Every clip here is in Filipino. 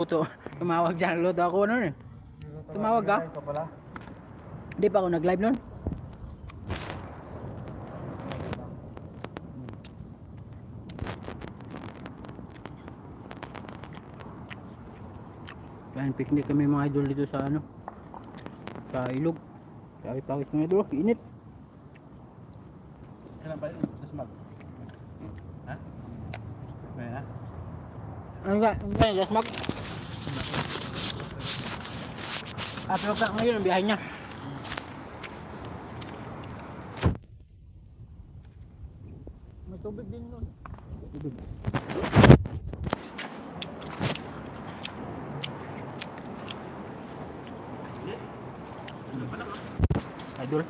Tumawag dyan, luto ako nun eh. Tumawag ka? Hindi pa ako nag-live nun. Kaya picnic kami mga idol dito sa ano, sa ilog. Kaya pakit mga idol, init. Kailan ba yun? Dasmag? Ha? May ha? Ano ba? Ano ba yung lasmag? Pero ka ngayon ang biyahe niya. May tubig din nun. Tubig. Idol.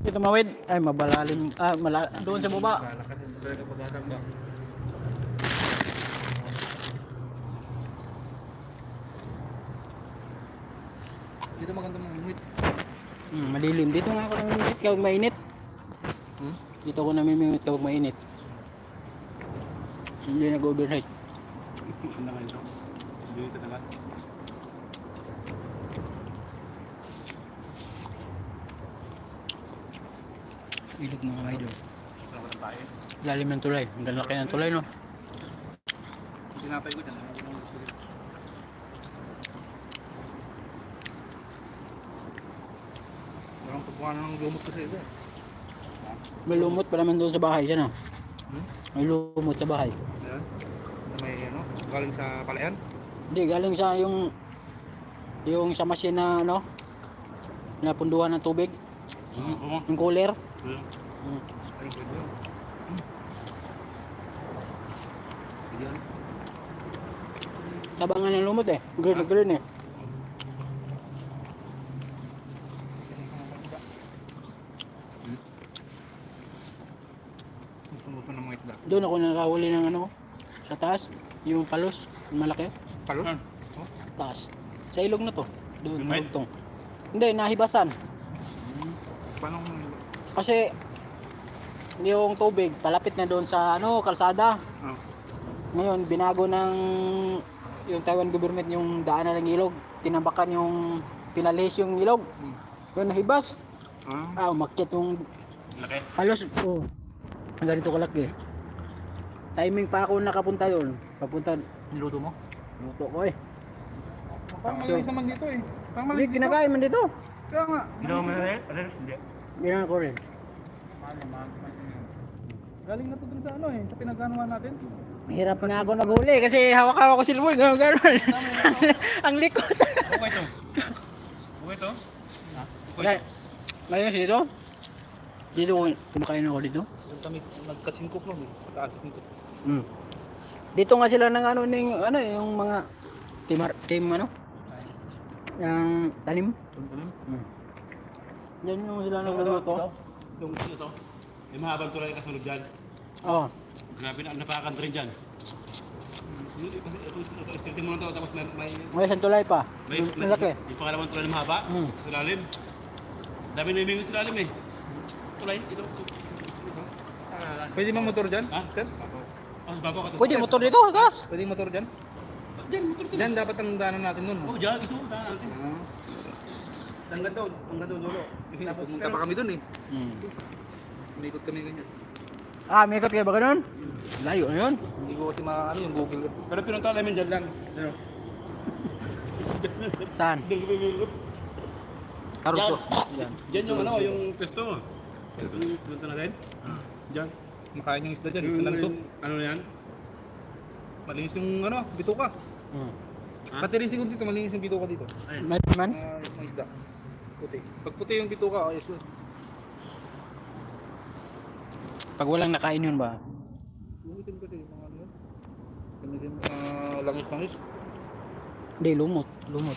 Ito mawid ay mabalalim doon sa baba. Dito maganda manginit. Malilim dito nga ako namimingwit kapag mainit. Dito ako namimingwit kapag mainit. Hindi nag-overheat. Ano nga ito? Dito naman. Ilog mga idol. Ito naman tayo. Lalim ng tulay. Ang ganda laki ng tulay no. Sinapay ko dyan. Parang pagkuha na ng lumot kasi ito. May lumot pa naman doon sa bahay dyan ah. May lumot sa bahay. Ayan. May ano, galing sa palayan. Hindi, galing sa yung sa machine na ano, napunduhan ng tubig. Yung cooler. Ay, good yun. Yan. Tabangan ng lumot eh. Green na green eh. Gusto ng mga isda. Doon ako nakahuli ng ano, sa taas. Yung palos, yung malaki. Palos? Oh. Taas. Sa ilog na to. Doon, Yung nalugtong. Hindi, nahibasan. Paano Kasi yung tubig palapit na doon sa ano, kalsada. Oh. Ngayon binago ng yung Taiwan government yung daanan ng ilog, tinambakan yung pinalis yung ilog. Doon nahibas. Umakyat yung Laki? palos. Oh. Ganito kalaki. Timing pa ako nakapunta doon. Papunta Niluto mo? luto ko eh. Parang malinis naman dito eh. Parang Hindi malinis dito. kinakain man dito. Kaya nga. Ginawa mo na rin? Hindi. Ginawa ko rin. Galing na to dun sa ano eh. Sa pinagganuhan natin. Mahirap nga ako naghuli kasi hawak-hawak ko silboy. Gano'n. Ang likod. Okay to. Okay to? Okay. Ngayon dito? Dito kumakain ako dito. Doon kami nagkasingkop lang eh. Pataas nito. Dito nga sila ng ano yung mga team ano? Yung tanim. Yan yung sila nagluluto. Yung ito. Yung mahabang tulay kasunod dyan. Oo. Grabe na, napakan rin dyan. Ito, istilting mo na ito, tapos may... May isang tulay pa. Malaki. Yung pangalawang tulay na mahaba, sa lalim. Dami na yung sa lalim eh. Tulay, ito. Pwede mang motor dyan, sir? Baba ka to. Pwede motor dito, gas. Pwede motor dyan? Dyan, motor dyan. Dyan dapat ang daanan natin nun. Oo, dyan, ito, daanan natin. Hanggang doon, dulo. Tapos punta pa kami doon eh. Unikot kami ganyan. May ikot kayo ba ganun? Layo na yun. Hindi ko kasi ano yung Google kasi. Pero pinunta namin dyan lang. Ano? Saan? Karuto. Dyan yung ano, yung pesto mo. Pinunta natin? Dyan. Makain yung isda dyan, isda lang ito. Ano yan? Malinis yung ano, bituka. Pati rin siguro dito, malinis yung bituka dito. May man? Yung isda. Puti. Pag puti yung bituka, ayos yun. Pag walang nakain yun ba? Yung itim kasi, mga ano yun. Langis-langis. Hindi, lumot. Lumot.